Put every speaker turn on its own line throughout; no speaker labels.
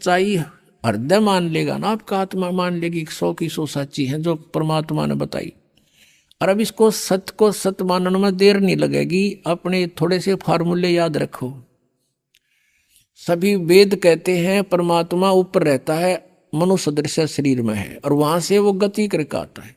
सच्चाई हृदय मान लेगा ना, आपका आत्मा मान लेगी 100 की 100 सच्ची है जो परमात्मा ने बताई। और अब इसको सत्य को सत्य मानने में देर नहीं लगेगी। अपने थोड़े से फार्मूले याद रखो। सभी वेद कहते हैं परमात्मा ऊपर रहता है, मनुष्य सदृश शरीर में है, और वहां से वो गति करके आता है।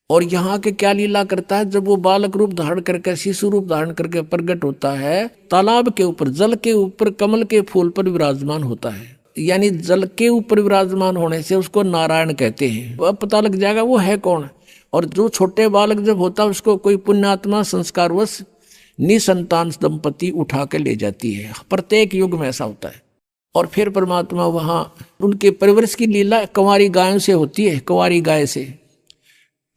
और यहाँ के क्या लीला करता है, जब वो बालक रूप धारण करके, शिशु रूप धारण करके प्रकट होता है, तालाब के ऊपर, जल के ऊपर, कमल के फूल पर विराजमान होता है। यानी जल के ऊपर विराजमान होने से उसको नारायण कहते हैं। अब पता लग जाएगा वो है कौन। और जो छोटे बालक जब होता है उसको कोई पुण्यात्मा संस्कारवश निसंतान दंपति उठा के ले जाती है। प्रत्येक युग में ऐसा होता है। और फिर परमात्मा वहाँ उनके परिवर्ष की लीला कंवारी गायों से होती है, कंवारी गाय से।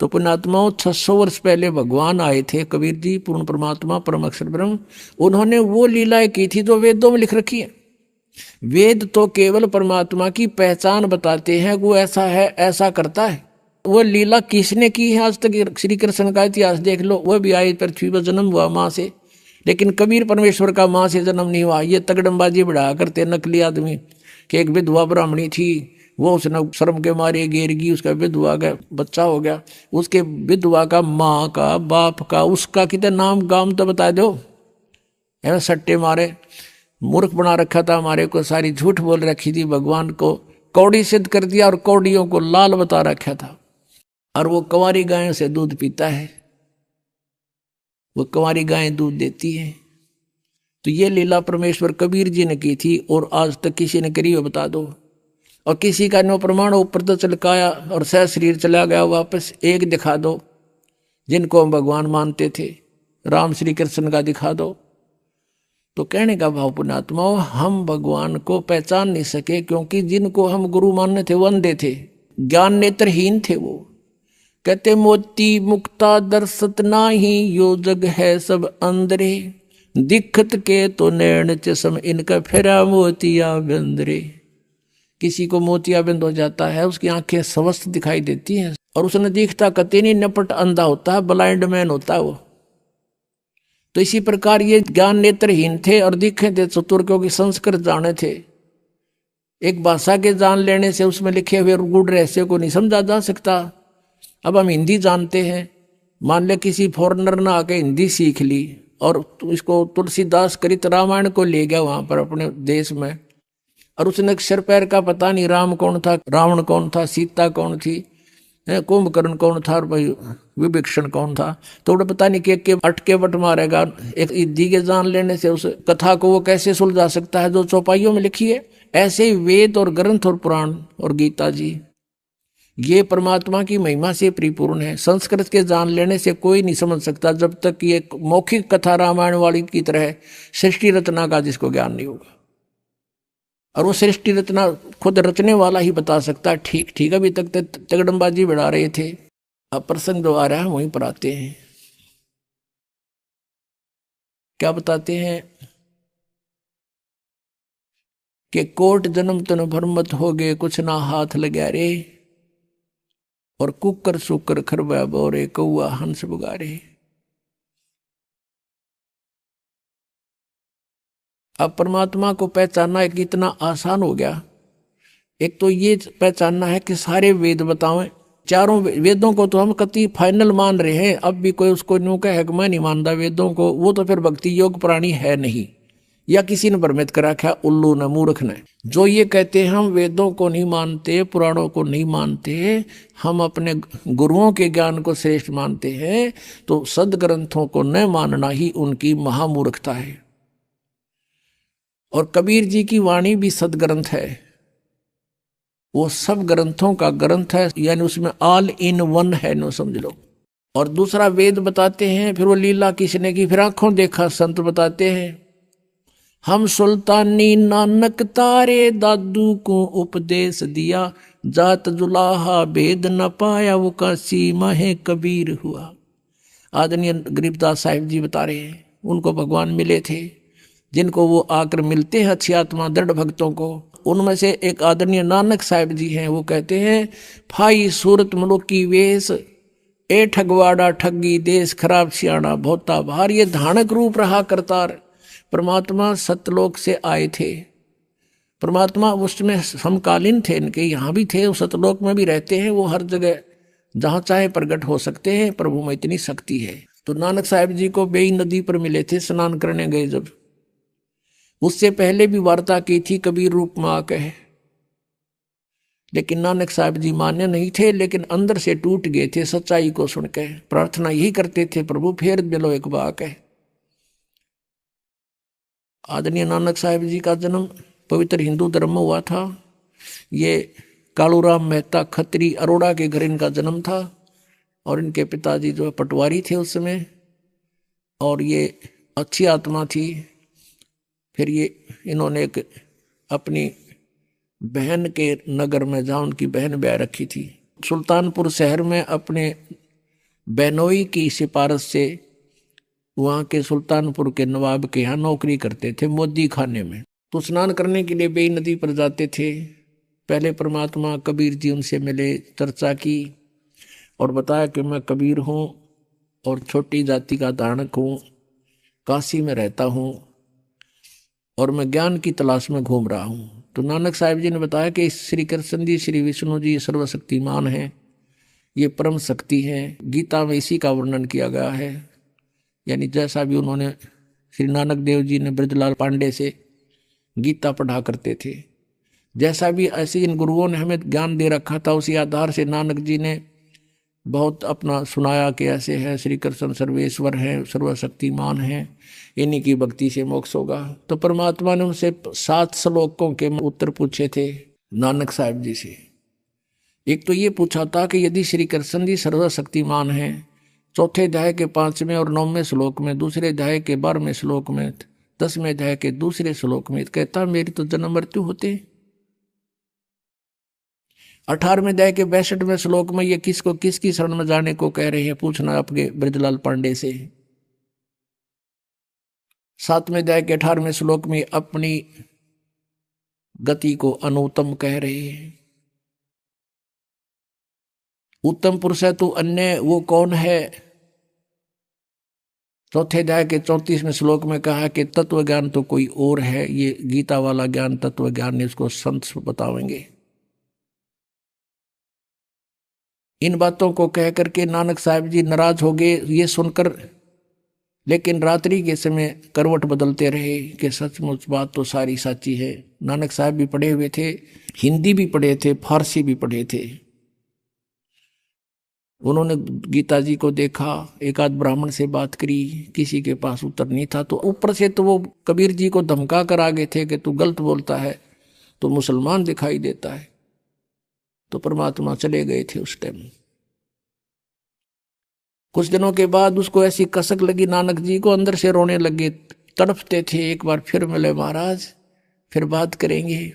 तो पुण्यात्माओं 600 वर्ष पहले भगवान आए थे, कबीर जी, पूर्ण परमात्मा, परम अक्षर ब्रह्म। उन्होंने वो लीलाएं की थी जो वेदों में लिख रखी है। वेद तो केवल परमात्मा की पहचान बताते हैं, वो ऐसा है, ऐसा करता है। वो लीला किसने की है आज तक? श्री कृष्ण का इतिहास देख लो, वह भी आए पृथ्वी पर, जन्म हुआ माँ से। लेकिन कबीर परमेश्वर का माँ से जन्म नहीं हुआ। ये तगड़मबाजी बढ़ा करते नकली आदमी कि एक विधवा ब्राह्मणी थी, वो उसने शर्म के मारे गिरगी, उसका विधवा का बच्चा हो गया। उसके विधवा का, माँ का, बाप का, उसका कितने नाम गाम तो बता दो। है सट्टे मारे मूर्ख बना रखा था हमारे को, सारी झूठ बोल रखी थी, भगवान को कौड़ी सिद्ध कर दिया और कौड़ियों को लाल बता रखा था। और वो कंवारी गायों से दूध पीता है, वो कंवारी गायें दूध देती है। तो ये लीला परमेश्वर कबीर जी ने की थी, और आज तक किसी ने करी हो बता दो। और किसी का नो प्रमाण ऊपर तो चलकाया और सह शरीर चला गया वापस। एक दिखा दो जिनको हम भगवान मानते थे, राम श्री कृष्ण का दिखा दो। तो कहने का भाव पुण्यात्माओं, हम भगवान को पहचान नहीं सके क्योंकि जिनको हम गुरु मानने थे वो अंधे थे, ज्ञान नेत्रहीन थे। वो कहते मोती मुक्ता दर्शत नाही, यो जग है सब अंदरे, दिखत के तो नैन चश्म, इनका फेरा मोतिया बंदरे। किसी को मोतियाबिंद हो जाता है, उसकी आंखें स्वस्थ दिखाई देती हैं, और उसने दिखता कते नहीं, नपट अंधा होता है, ब्लाइंड मैन होता है वो। तो इसी प्रकार ये ज्ञान नेत्रहीन थे और दिखे थे चतुर, क्योंकि संस्कृत जाने थे। एक भाषा के जान लेने से उसमें लिखे हुए गूढ़ रहस्य को नहीं समझा जा सकता। अब हम हिंदी जानते हैं, मान ले किसी फॉरेनर ने आके हिंदी सीख ली और इसको तुलसीदास करित रामायण को ले गया वहां पर अपने देश में, और उसने अक्षर पैर का पता नहीं, राम कौन था, रावण कौन था, सीता कौन थी, कुंभकर्ण कौन था, और भाई विभीषण कौन था, तो उन्हें पता नहीं कि अटके बट मारेगा। एक हिंदी के जान लेने से उस कथा को वो कैसे सुलझा सकता है जो चौपाइयों में लिखी है। ऐसे ही वेद और ग्रंथ और पुराण और गीता जी, ये परमात्मा की महिमा से परिपूर्ण है। संस्कृत के जान लेने से कोई नहीं समझ सकता जब तक ये मौखिक कथा रामायण वाली की तरह सृष्टि रचना का जिसको ज्ञान नहीं होगा। और वो सृष्टि रचना खुद रचने वाला ही बता सकता है। ठीक ठीक, अभी तक तगड़मबाजी बढ़ा रहे थे, अब प्रसंग जो आ रहा है वहीं पर आते हैं। क्या बताते हैं कि कोट जन्म तन भरमत हो गए, कुछ ना हाथ लगा रे, और कुकर सुकर खरबा बोरे, कौआ हंस बुगारे। अब परमात्मा को पहचानना एक इतना आसान हो गया। एक तो ये पहचानना है कि सारे वेद बतावें, चारों वेदों को तो हम कति फाइनल मान रहे हैं। अब भी कोई उसको न्यू कहे कि मैं नहीं मानता वेदों को, वो तो फिर भक्ति योग प्राणी है नहीं, या किसी ने भ्रमित कर रखा, उल्लू ने, मूर्ख ने। जो ये कहते हैं हम वेदों को नहीं मानते, पुराणों को नहीं मानते, हम अपने गुरुओं के ज्ञान को श्रेष्ठ मानते हैं, तो सदग्रंथों को न मानना ही उनकी महामूर्खता है। और कबीर जी की वाणी भी सदग्रंथ है, वो सब ग्रंथों का ग्रंथ है, यानी उसमें ऑल इन वन है, नो समझ लो। और दूसरा वेद बताते हैं, फिर वो लीला किसने की, फिर आंखों देखा संत बताते हैं। हम सुल्तानी नानक तारे, दादू को उपदेश दिया, जात जुलाहा भेद न पाया, वो काशी माहे कबीर हुआ। आदरणीय गरीबदास साहिब जी बता रहे हैं, उनको भगवान मिले थे, जिनको वो आकर मिलते हैं अच्छी आत्मा दृढ़ भक्तों को। उनमें से एक आदरणीय नानक साहिब जी हैं, वो कहते हैं, फाई सूरत मनुकी वेश, ए ठगवाड़ा ठगी देश, खराब सियाणा भोता भार। ये धानक रूप रहा करतार। परमात्मा सतलोक से आए थे परमात्मा उसमें समकालीन थे इनके, यहाँ भी थे, सतलोक में भी रहते हैं, वो हर जगह जहाँ चाहे प्रकट हो सकते हैं, प्रभु में इतनी शक्ति है। तो नानक साहब जी को बेई नदी पर मिले थे, स्नान करने गए जब, उससे पहले भी वार्ता की थी कबीर रूप में आके, लेकिन नानक साहब जी मान्य नहीं थे, लेकिन अंदर से टूट गए थे सच्चाई को सुन के, प्रार्थना यही करते थे, प्रभु फेर दिलो एक बार के। आदरणीय नानक साहब जी का जन्म पवित्र हिंदू धर्म में हुआ था। ये कालूराम मेहता खत्री अरोड़ा के घर इनका जन्म था, और इनके पिताजी जो है पटवारी थे उस समय, और ये अच्छी आत्मा थी। फिर ये इन्होंने एक अपनी बहन के नगर में, जहाँ उनकी बहन ब्याह रखी थी, सुल्तानपुर शहर में अपने बहनोई की सिफारिश से वहाँ के सुल्तानपुर के नवाब के यहाँ नौकरी करते थे मोदी खाने में। तो स्नान करने के लिए बेई नदी पर जाते थे। पहले परमात्मा कबीर जी उनसे मिले, चर्चा की और बताया कि मैं कबीर हूँ और छोटी जाति का धारणक हूँ, काशी में रहता हूँ और मैं ज्ञान की तलाश में घूम रहा हूँ। तो नानक साहिब जी ने बताया कि श्री कृष्ण जी, श्री विष्णु जी सर्वशक्तिमान हैं, ये परम शक्ति हैं। गीता में इसी का वर्णन किया गया है, यानी जैसा भी उन्होंने, श्री नानक देव जी ने ब्रजलाल पांडे से गीता पढ़ा करते थे, जैसा भी ऐसे इन गुरुओं ने हमें ज्ञान दे रखा था, उसी आधार से नानक जी ने बहुत अपना सुनाया कि ऐसे है, श्री कृष्ण सर्वेश्वर हैं, सर्वशक्तिमान हैं, इन्हीं की भक्ति से मोक्ष होगा। तो परमात्मा ने उनसे 7 श्लोकों के उत्तर पूछे थे नानक साहब जी से। एक तो ये पूछा था कि यदि श्री कृष्ण जी सर्वशक्तिमान हैं, चौथे अध्याय के 5वें और 9वें श्लोक में, दूसरे अध्याय के 12वें श्लोक में, 10वें अध्याय के दूसरे श्लोक में कहता मेरी तो जन्म मृत्यु होते। 18वें अध्याय के 62वें श्लोक में ये किसको, किसकी शरण में जाने को कह रहे हैं, पूछना आपके ब्रजलाल पांडे से। 7वें अध्याय के 18वें श्लोक में अपनी गति को अनुत्तम कह रहे हैं। उत्तम पुरुष है तो अन्य वो कौन है। चौथे अध्याय के 34वें श्लोक में कहा कि तत्व ज्ञान तो कोई और है, ये गीता वाला ज्ञान तत्व ज्ञान इसको संत बतावेंगे। इन बातों को कह करके नानक साहब जी नाराज हो गए ये सुनकर, लेकिन रात्रि के समय करवट बदलते रहे कि सचमुच बात तो सारी सच्ची है। नानक साहब भी पढ़े हुए थे, हिंदी भी पढ़े थे, फारसी भी पढ़े थे। उन्होंने गीता जी को देखा, एक आध ब्राह्मण से बात करी, किसी के पास उत्तर नहीं था। तो ऊपर से तो वो कबीर जी को धमका कर आ गए थे कि तू गलत बोलता है तो मुसलमान दिखाई देता है। तो परमात्मा चले गए थे उस टाइम। कुछ दिनों के बाद उसको ऐसी कसक लगी नानक जी को, अंदर से रोने लगे, तड़पते थे। एक बार फिर मिले महाराज, फिर बात करेंगे।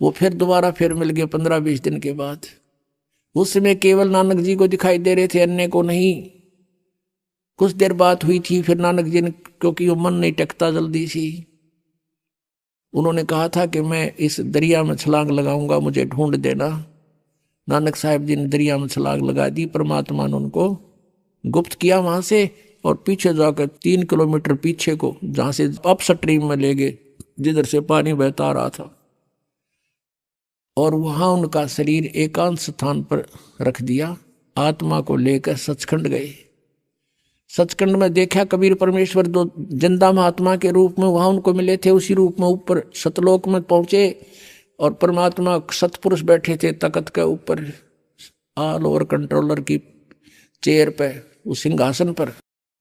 वो फिर दोबारा फिर मिल गए 15-20 दिन के बाद। उस समय केवल नानक जी को दिखाई दे रहे थे, अन्य को नहीं। कुछ देर बात हुई थी, फिर नानक जी ने, क्योंकि वो मन नहीं टेकता जल्दी सी, उन्होंने कहा था कि मैं इस दरिया में छलांग लगाऊंगा, मुझे ढूंढ देना। नानक साहब जी ने दरिया में छलांग लगा दी। परमात्मा ने उनको गुप्त किया वहां से, और पीछे जाकर 3 किलोमीटर पीछे को, जहां से अप स्ट्रीम में ले गए, जिधर से पानी बहता रहा था, और वहां उनका शरीर एकांत स्थान पर रख दिया। आत्मा को लेकर सचखंड गए। सचखंड में देखा कबीर परमेश्वर जो जिंदा महात्मा के रूप में वहां उनको मिले थे, उसी रूप में ऊपर सतलोक में पहुंचे, और परमात्मा सतपुरुष बैठे थे तख्त के ऊपर, ऑल ओवर कंट्रोलर की चेयर पे, उस सिंहासन पर।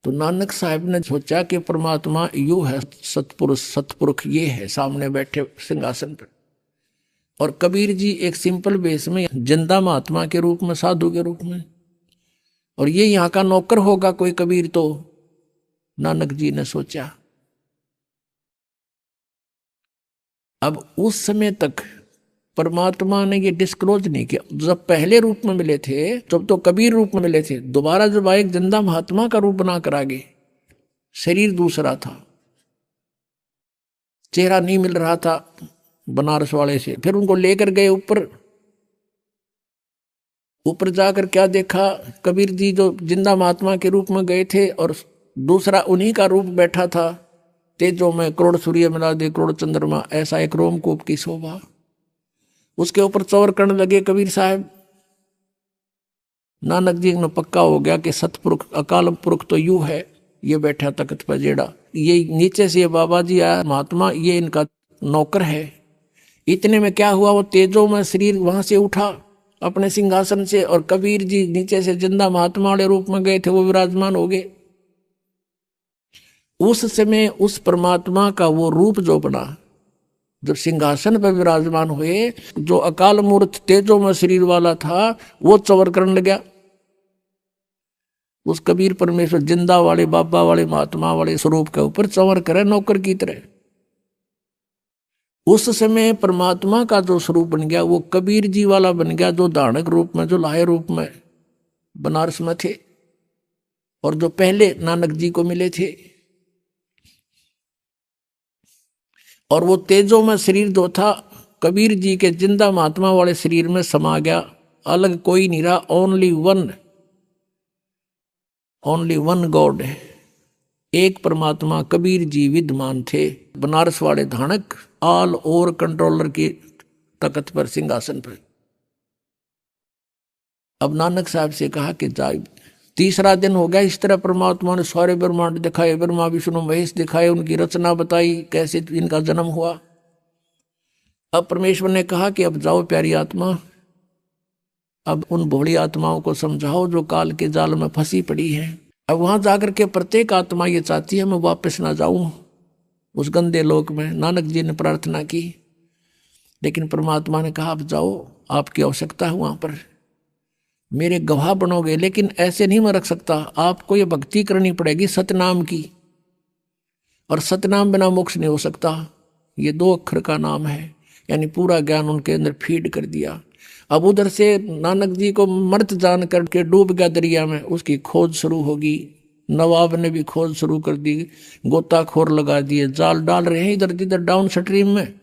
तो नानक साहब ने सोचा कि परमात्मा यू है, सतपुरुष सतपुरुष ये है सामने बैठे सिंहासन पर, और कबीर जी एक सिंपल वेश में, जिंदा महात्मा के रूप में, साधु के रूप में, और ये यहाँ का नौकर होगा कोई कबीर। तो नानक जी ने सोचा। अब उस समय तक परमात्मा ने ये डिस्क्लोज नहीं किया। जब पहले रूप में मिले थे, जब तो कबीर रूप में मिले थे, दोबारा जब आए जिंदा महात्मा का रूप बना कर आगे, शरीर दूसरा था, चेहरा नहीं मिल रहा था बनारस वाले से। फिर उनको लेकर गए ऊपर। ऊपर जाकर क्या देखा, कबीर जी जो जिंदा महात्मा के रूप में गए थे और दूसरा उन्हीं का रूप बैठा था, तेजों में करोड़ सूर्य मिला दे करोड़ चंद्रमा, ऐसा एक रोमकूप की शोभा। उसके ऊपर चौर करने लगे कबीर साहब। नानक जी ने पक्का हो गया कि सतपुरुष अकाल पुरुष तो यू है, ये बैठा तख्त पर जेड़ा, ये नीचे से ये बाबा जी आया महात्मा, ये इनका नौकर है। इतने में क्या हुआ, वो तेजों में शरीर वहां से उठा अपने सिंहासन से, और कबीर जी नीचे से जिंदा महात्मा वाले रूप में गए थे, वो विराजमान हो गए। उस समय उस परमात्मा का वो रूप जो बना, जब सिंहासन पर विराजमान हुए, जो अकाल मूर्त तेजों में शरीर वाला था वो चवर करने लगा। उस कबीर परमेश्वर जिंदा वाले बाबा वाले महात्मा वाले स्वरूप के ऊपर चवर करे नौकर की तरह। उस समय परमात्मा का जो स्वरूप बन गया वो कबीर जी वाला बन गया, जो धारणक रूप में, जो लाहे रूप में बनारस में थे और जो पहले नानक जी को मिले थे। और वो तेजों में शरीर जो था कबीर जी के जिंदा महात्मा वाले शरीर में समा गया, अलग कोई नहीं रहा, ओनली वन गॉड है, एक परमात्मा कबीर जी विद्यमान थे, बनारस वाले धानक, ऑल ओवर कंट्रोलर की तख्त पर सिंहासन पर। अब नानक साहब से कहा कि जाए, तीसरा दिन हो गया, इस तरह परमात्मा ने सारे ब्रह्मांड दिखाए, ब्रह्मा विष्णु महेश दिखाए, उनकी रचना बताई, कैसे इनका जन्म हुआ। अब परमेश्वर ने कहा कि अब जाओ प्यारी आत्मा, अब उन भोली आत्माओं को समझाओ जो काल के जाल में फंसी पड़ी है। अब वहां जाकर के प्रत्येक आत्मा ये चाहती है मैं वापस ना जाऊं उस गंदे लोक में। नानक जी ने प्रार्थना की, लेकिन परमात्मा ने कहा अब जाओ, आपकी आवश्यकता है वहां पर, मेरे गवाह बनोगे, लेकिन ऐसे नहीं मैं रख सकता, आपको ये भक्ति करनी पड़ेगी सतनाम की, और सतनाम बिना मोक्ष नहीं हो सकता। ये 2 अक्षर का नाम है, यानी पूरा ज्ञान उनके अंदर फीड कर दिया। अब उधर से नानक जी को मर्त जान करके डूब गया दरिया में, उसकी खोज शुरू होगी। नवाब ने भी खोज शुरू कर दी, गोताखोर लगा दिए, जाल डाल रहे हैं इधर इधर डाउन स्ट्रीम में,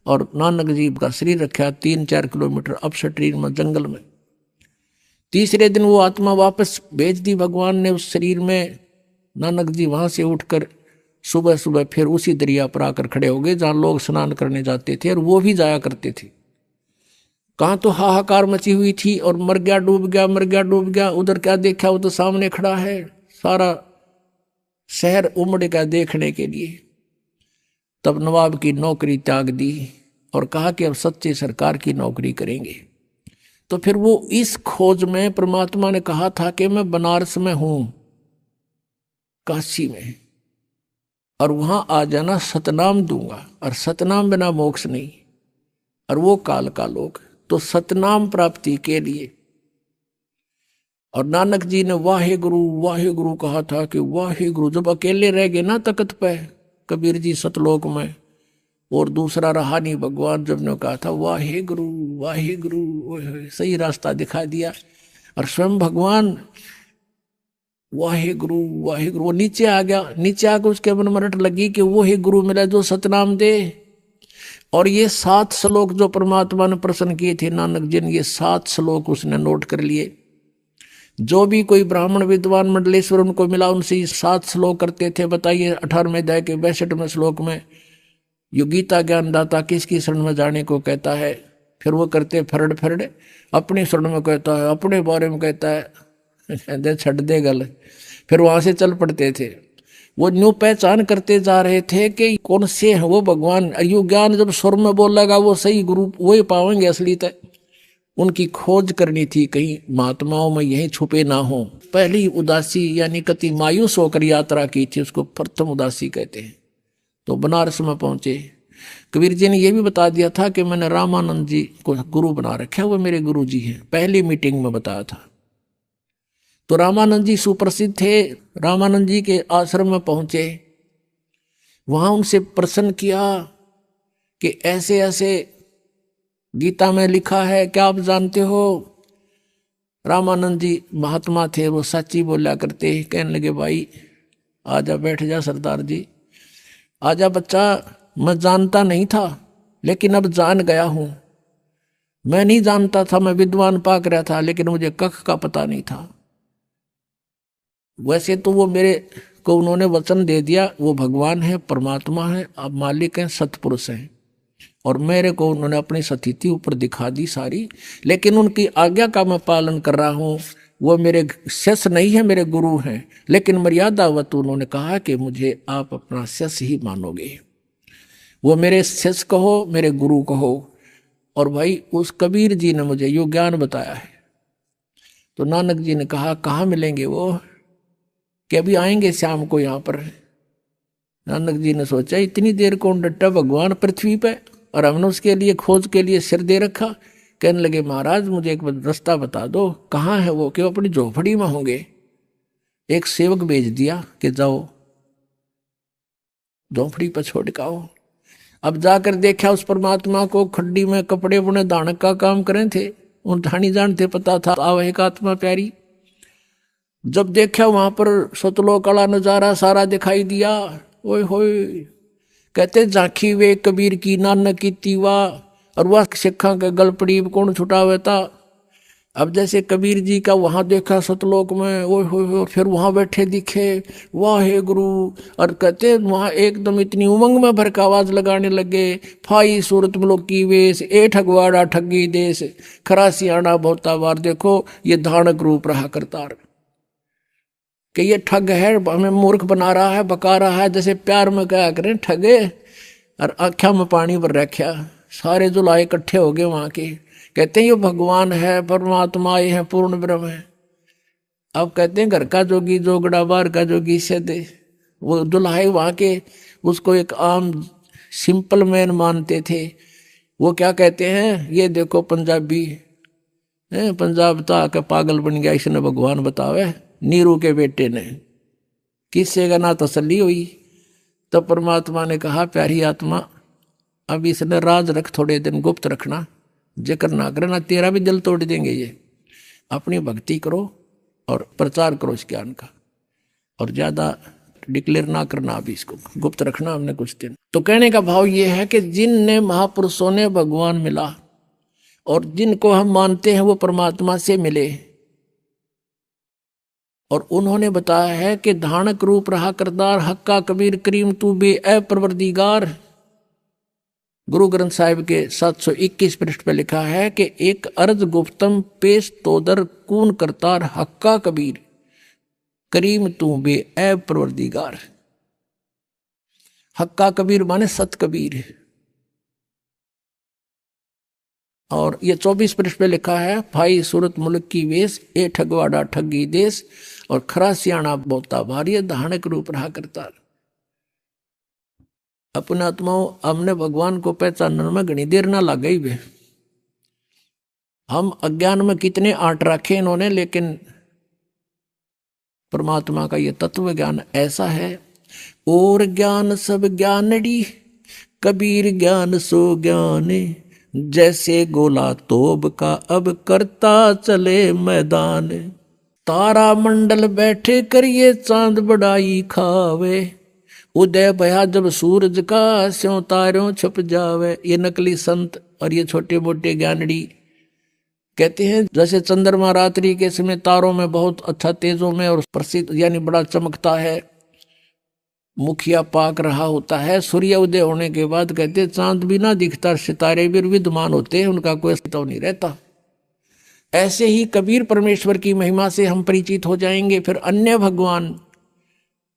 और नानक जी का शरीर रखा 3-4 किलोमीटर अप स्ट्रीम में जंगल में। तीसरे दिन वो आत्मा वापस भेज दी भगवान ने उस शरीर में। नानक जी वहां से उठकर सुबह सुबह फिर उसी दरिया पर आकर खड़े हो गए जहां लोग स्नान करने जाते थे, और वो भी जाया करते थे। कहाँ तो हाहाकार मची हुई थी, और मर गया डूब गया, मर गया डूब गया। उधर क्या देखा, वो तो सामने खड़ा है, सारा शहर उमड़ गया देखने के लिए। तब नवाब की नौकरी त्याग दी और कहा कि अब सच्चे सरकार की नौकरी करेंगे। तो फिर वो इस खोज में परमात्मा ने कहा था कि मैं बनारस में हूं, काशी में, और वहां आ जाना, सतनाम दूंगा, और सतनाम बिना मोक्ष नहीं, और वो काल का लोक। तो सतनाम प्राप्ति के लिए, और नानक जी ने वाहे गुरु कहा था कि वाहे गुरु। जब अकेले रह गए ना तख्त पे कबीर जी सतलोक में, और दूसरा रहा नहीं भगवान, जब ने कहा था वाहे गुरु, सही रास्ता दिखा दिया। और स्वयं भगवान वाहे गुरु, वो नीचे आ गया। नीचे आकर उसके मन में रट लगी कि वो ही गुरु मिला जो सतनाम दे। और ये 7 श्लोक जो परमात्मा ने प्रश्न किए थे नानक जी ने, ये 7 श्लोक उसने नोट कर लिए। जो भी कोई ब्राह्मण विद्वान मंडलेश्वर उनको मिला, उनसे 7 श्लोक करते थे। बताइए 18वें अध्याय के 62वें श्लोक में यो गीता ज्ञानदाता किसकी शरण में जाने को कहता है। फिर वो करते फरड़ अपनी शरण में कहता है, अपने बारे में कहता है, कहते छड़ दे गल। फिर वहां से चल पड़ते थे। वो न्यू पहचान करते जा रहे थे कि कौन से हैं वो भगवान। यु ज्ञान जब स्वर में बोलेगा वो सही गुरु वही पावेंगे असली तक। उनकी खोज करनी थी, कहीं महात्माओं में यही छुपे ना हो। पहली उदासी यानी कति मायूस होकर यात्रा की थी, उसको प्रथम उदासी कहते हैं। तो बनारस में पहुंचे। कबीर जी ने यह भी बता दिया था कि मैंने रामानंद जी को गुरु बना रखा है, वो मेरे गुरु जी हैं, पहली मीटिंग में बताया था। तो रामानंद जी सुप्रसिद्ध थे। रामानंद जी के आश्रम में पहुंचे, वहां उनसे प्रश्न किया कि ऐसे ऐसे गीता में लिखा है, क्या आप जानते हो? रामानंद जी महात्मा थे, वो सच्ची बोला करते। कहने लगे भाई आजा, बैठ जा सरदार जी, आजा बच्चा, मैं जानता नहीं था लेकिन अब जान गया हूं। मैं नहीं जानता था, मैं विद्वान पाक रहा था, लेकिन मुझे कख का पता नहीं था। वैसे तो वो मेरे को उन्होंने वचन दे दिया, वो भगवान है, परमात्मा है, अब मालिक हैं, सतपुरुष हैं, और मेरे को उन्होंने अपनी स्थिति ऊपर दिखा दी सारी, लेकिन उनकी आज्ञा का मैं पालन कर रहा हूँ। वो मेरे शिष्य नहीं है, मेरे गुरु हैं, लेकिन मर्यादावत उन्होंने कहा कि मुझे आप अपना शिष्य ही मानोगे। वो मेरे शिष्य कहो, मेरे गुरु कहो। और भाई उस कबीर जी ने मुझे यो ज्ञान बताया है। तो नानक जी ने कहा कहाँ मिलेंगे वो, कि अभी आएंगे शाम को यहाँ पर। नानक जी ने सोचा इतनी देर कौन डटा भगवान पृथ्वी पे, और हमने उसके लिए खोज के लिए सिर दे रखा। कहने लगे महाराज मुझे एक रास्ता बता दो, कहाँ है वो, कि वो अपनी झोपड़ी में होंगे। एक सेवक भेज दिया कि जाओ झोपड़ी पर छोड़ के आओ। अब जाकर देखा उस परमात्मा को, खड्डी में कपड़े बुने दानक का काम करे थे, उन ठानी जानते, पता था आव एक आत्मा प्यारी। जब देखा वहां पर सतलोक का नजारा सारा दिखाई दिया, ओए होए, कहते झांकी वे कबीर की नानक की तीवा, और वह सिखा के गलपड़ी कौन छुटावे था। अब जैसे कबीर जी का वहां देखा सतलोक में, ओए होए, फिर वहां बैठे दिखे, वाह हे गुरु, और कहते वहां एकदम इतनी उमंग में भर का आवाज लगाने लगे, फाई सूरत मुलोक की वेश, ए ठगवाड़ा ठगी देश, खरा सियाणा बहुता बार। देखो ये धानक रूप रहा करतार, कि ये ठग है, हमें मूर्ख बना रहा है, बका रहा है, जैसे प्यार में क्या करें ठगे, और आख्या में पानी भर रखा। सारे जुलाए इकट्ठे हो गए वहां के, कहते हैं ये भगवान है, परमात्मा ये है, पूर्ण ब्रह्म है। अब कहते हैं घर का जोगी जोगड़ा, बाहर का जोगी सदे। वो दुल्हाए वहां के उसको एक आम सिंपल मैन मानते थे। वो क्या कहते हैं, ये देखो पंजाबी है, पंजाब तो आके पागल बन गया, इसने भगवान बतावे, नीरू के बेटे ने, किससे का ना तसल्ली हुई। तो परमात्मा ने कहा प्यारी आत्मा, अब इसने राज रख, थोड़े दिन गुप्त रखना, जिक्र ना करना, तेरा भी दिल तोड़ देंगे ये। अपनी भक्ति करो और प्रचार करो इस ज्ञान का, और ज्यादा डिक्लेयर ना करना, अभी इसको गुप्त रखना हमने कुछ दिन। तो कहने का भाव ये है कि जिनने महापुरुषों ने भगवान मिला, और जिनको हम मानते हैं वो परमात्मा से मिले, और उन्होंने बताया है कि धानक रूप रहा करदार, हक्का कबीर करीम तू बे ए परवरदिगार। गुरु ग्रंथ साहिब के 721 पृष्ठ पे लिखा है कि एक अर्ज गुप्तम पेश तोदर कून करतार, हक्का कबीर करीम तू बे ए परवरदिगार। हक्का कबीर माने सत कबीर। और ये 24 पृष्ठ पे लिखा है, भाई सूरत मुल्क की वेश, ए ठगवाड़ा ठगी देश, और खरा सियाणा बोता भारी, धानक रूप रहा करतार। अपने आत्माओं, हमने भगवान को पहचानने में घनी देर ना लग गई वे। हम अज्ञान में कितने आट रखे इन्होंने, लेकिन परमात्मा का ये तत्व ज्ञान ऐसा है। और ज्ञान सब ज्ञानड़ी, कबीर ज्ञान सो ज्ञान, जैसे गोला तोब का अब करता चले मैदान। तारा मंडल बैठे करिए चांद बड़ाई खावे, उदय भया जब सूरज का स्यों तारों छुप जावे। ये नकली संत और ये छोटे मोटे ज्ञानड़ी कहते हैं जैसे चंद्रमा रात्रि के समय तारों में बहुत अच्छा तेजों में और प्रसिद्ध यानी बड़ा चमकता है, मुखिया पाक रहा होता है, सूर्य उदय होने के बाद कहते चांद भी ना दिखता, सितारे भी विद्यमान होते हैं, उनका कोई अस्तित्व नहीं रहता। ऐसे ही कबीर परमेश्वर की महिमा से हम परिचित हो जाएंगे, फिर अन्य भगवान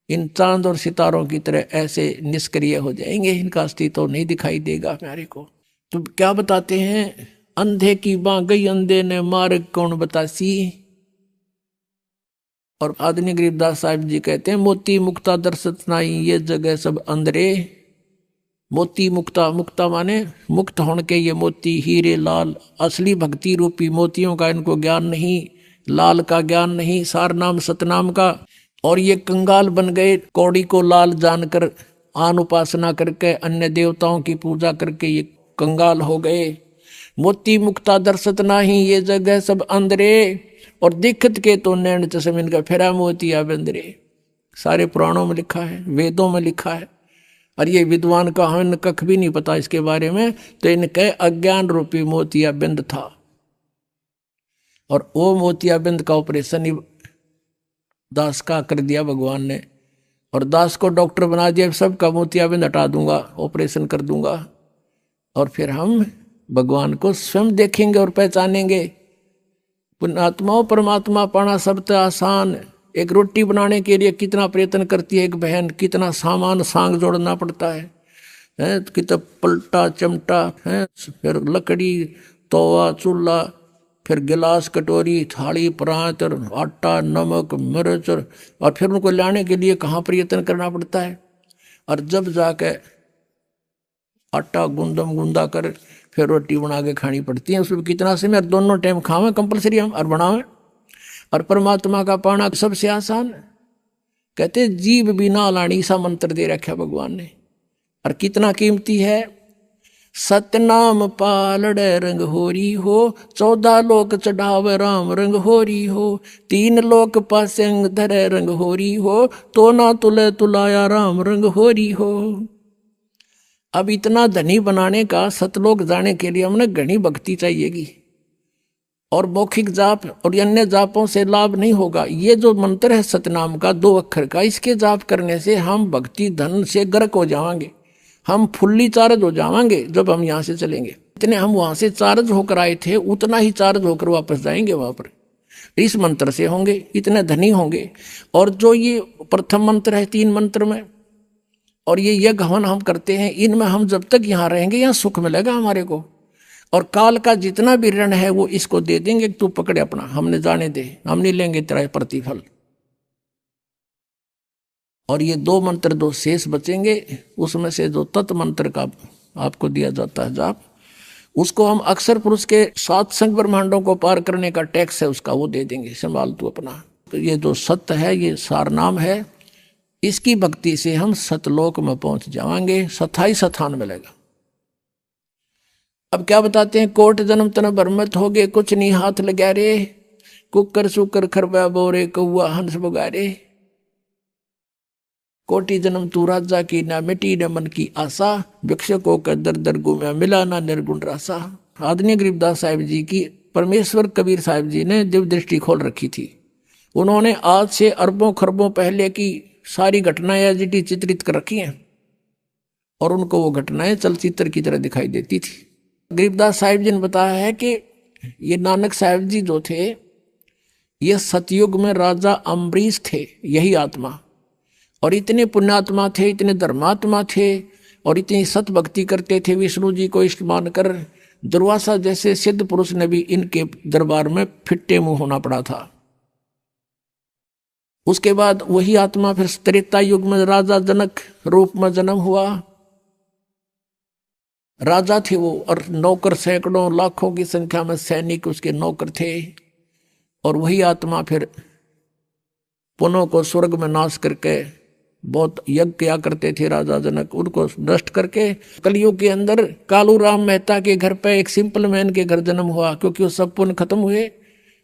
इन चांद और सितारों की तरह ऐसे निष्क्रिय हो जाएंगे, इनका अस्तित्व नहीं दिखाई देगा हमारे को। तो क्या बताते हैं, अंधे की बाँ गई अंधे ने मार्ग कौन बतासी। और आदरणीय गरीबदास साहिब जी कहते हैं, मोती मुक्ता दर्शत नाई ये जगह सब अंधरे। मोती मुक्ता, मुक्ता माने मुक्त होने के ये मोती, हीरे लाल, असली भक्ति रूपी मोतियों का इनको ज्ञान नहीं, लाल का ज्ञान नहीं, सार नाम सतनाम का। और ये कंगाल बन गए, कौड़ी को लाल जानकर आन उपासना करके अन्य देवताओं की पूजा करके ये कंगाल हो गए। मोती मुक्ता दर्शत नाही ये जगह सब अंधरे, और दिखत के तो नैन चश्म इनका फेरा मोतिया बंदरे। सारे पुराणों में लिखा है, वेदों में लिखा है, और ये विद्वान का हमें कख भी नहीं पता इसके बारे में। तो इनके अज्ञान रूपी मोतिया बिंद था, और वो मोतिया बिंद का ऑपरेशन दास का कर दिया भगवान ने। और दास को डॉक्टर बना दिया, सबका मोतियाबिंद हटा दूंगा, ऑपरेशन कर दूंगा, और फिर हम भगवान को स्वयं देखेंगे और पहचानेंगे। पुण्यात्माओं, परमात्मा पाना सबसे आसान। एक रोटी बनाने के लिए कितना प्रयत्न करती है एक बहन, कितना सामान सांग जोड़ना पड़ता है, कितना पलटा चमटा है, फिर लकड़ी, तवा, चूल्हा, फिर गिलास, कटोरी, थाली, परात, आटा, नमक, मिर्च, और फिर उनको लाने के लिए कहाँ प्रयत्न करना पड़ता है। और जब जाके आटा गूंदा कर फिर रोटी बना के खानी पड़ती है, उसमें कितना समय, और दोनों टाइम खावें कंपलसरी हम और बनावें। और परमात्मा का पाना सबसे आसान है। कहते जीव बिना लाणी सा मंत्र दे रखा भगवान ने, और कितना कीमती है। सतनाम पालड़े रंग होरी हो, 14 लोक चढ़ावे राम रंग होरी हो, 3 लोक पासेंग धरे रंग होरी हो, तो ना तुले तुलाया राम रंग होरी हो। अब इतना धनी बनाने का, सतलोक जाने के लिए हमने घनी भक्ति चाहिएगी, और मौखिक जाप और अन्य जापों से लाभ नहीं होगा। ये जो मंत्र है सतनाम का 2 अक्षर का, इसके जाप करने से हम भक्ति धन से गर्क हो जाएंगे, हम फुल्ली चार्ज हो जाएंगे। जब हम यहाँ से चलेंगे, इतने हम वहां से चार्ज होकर आए थे, उतना ही चार्ज होकर वापस जाएंगे वहां पर। इस मंत्र से होंगे, इतने धनी होंगे। और जो ये प्रथम मंत्र है 3 मंत्र में, और ये यज्ञ हवन हम करते हैं, इनमें हम जब तक यहाँ रहेंगे यहाँ सुख मिलेगा हमारे को। और काल का जितना भी ऋण है वो इसको दे देंगे, तू पकड़े अपना, हमने जाने दे, हम नहीं लेंगे तेरा प्रतिफल। और ये 2 मंत्र 2 शेष बचेंगे, उसमें से जो तत् मंत्र का आपको दिया जाता है जाप, उसको हम अक्षर पुरुष के 7 संग ब्रह्मांडों को पार करने का टैक्स है उसका, वो दे देंगे, संभाल तू अपना। तो ये जो सत्य है, ये सार नाम है, इसकी भक्ति से हम सतलोक में पहुंच जाएंगे, स्थाई स्थान मिलेगा। अब क्या बताते हैं, कोट जन्म तन भरमत हो गए, कुछ नहीं हाथ लगा रे, कुकर सुकर खरबा बोरे, कौआ हंस बगारे, कोटि जन्म तू राजा की, ना मिटी न मन की आशा, भिक्षकों का दर दर घूमया, मिला ना निर्गुण रासा। आदरणीय गरीबदास साहिब जी की परमेश्वर कबीर साहिब जी ने दिव्य दृष्टि खोल रखी थी। उन्होंने आज से अरबों खरबों पहले की सारी घटनाएं एजिटी चित्रित कर रखी हैं, और उनको वो घटनाएं चलचित्र की तरह दिखाई देती थी। गरीबदास साहिब जी ने बताया है कि ये नानक साहिब जी जो थे, ये सतयुग में राजा अम्बरीश थे, यही आत्मा, और इतने पुण्यात्मा थे, इतने धर्मात्मा थे, और इतनी सत भक्ति करते थे, विष्णु जी को इष्ट मानकर दुर्वासा जैसे सिद्ध पुरुष ने भी इनके दरबार में फिट्टे मुंह होना पड़ा था। उसके बाद वही आत्मा फिर त्रेता युग में राजा जनक रूप में जन्म हुआ। राजा थे वो, और नौकर सैकड़ों लाखों की संख्या में सैनिक उसके नौकर थे। और वही आत्मा फिर पुनः को स्वर्ग में नाश करके बहुत यज्ञ किया करते थे राजा जनक, उनको नष्ट करके कलयुग के अंदर कालू राम मेहता के घर पे एक सिंपल मैन के घर जन्म हुआ, क्योंकि वो सब पुण्य खत्म हुए।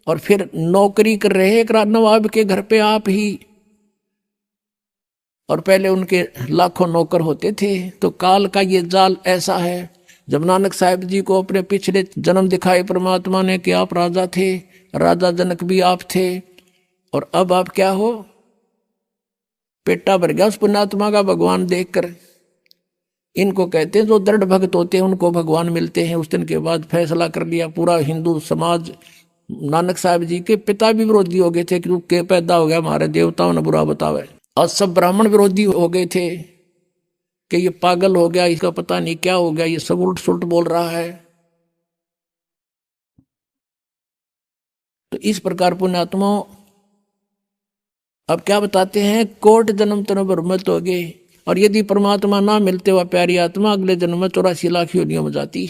और फिर नौकरी कर रहे एक नवाब के घर पे आप ही, और पहले उनके लाखों नौकर होते थे। तो काल का ये जाल ऐसा है। जब नानक साहिब जी को अपने पिछले जन्म दिखाए परमात्मा ने कि आप राजा थे, राजा जनक भी आप थे, और अब आप क्या हो, पेटा भर गया उस पुण्यात्मा का भगवान देखकर। इनको कहते हैं जो दृढ़ भक्त होते हैं उनको भगवान मिलते हैं। उस दिन के बाद फैसला कर लिया पूरा हिंदू समाज। नानक साहिब जी के पिता भी विरोधी हो गए थे कि के पैदा हो गया हमारे देवताओं ने बुरा बतावे, और सब ब्राह्मण विरोधी हो गए थे कि ये पागल हो गया, इसका पता नहीं क्या हो गया, ये सब उल्ट सुलट बोल रहा है। तो इस प्रकार पुण्यात्माओं अब क्या बताते हैं, कोट जन्म तन भ्रमित हो गए, और यदि परमात्मा ना मिलते हुआ प्यारी आत्मा अगले जन्म में 84 लाख योनियों में जाती।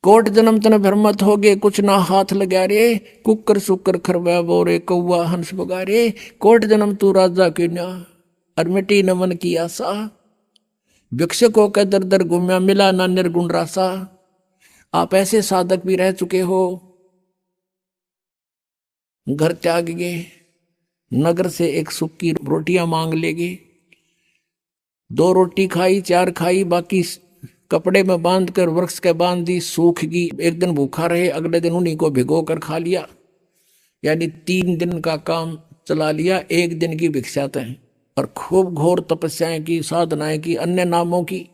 कोट जन्म तन भ्रमित हो गए, कुछ ना हाथ लगा रे, कुकर सुकर खरबा बोरे, कौआ हंस बगारे, कोट जन्म तू राजा की न्या, और मिटी न मन की आशा, भिक्षकों का दर दर घूमया, मिला ना निर्गुण रासा। आप ऐसे साधक भी रह चुके हो, घर त्याग गए, नगर से एक सूखी रोटियां मांग लेगी, 2 रोटी खाई 4 खाई, बाकी कपड़े में बांध कर वृक्ष के बांध दी, सूख गई। एक दिन भूखा रहे, अगले दिन उन्हीं को भिगो कर खा लिया, यानी 3 दिन का काम चला लिया, एक दिन की भिक्षा तय, और खूब घोर तपस्याएं की, साधनाएं की, अन्य नामों की,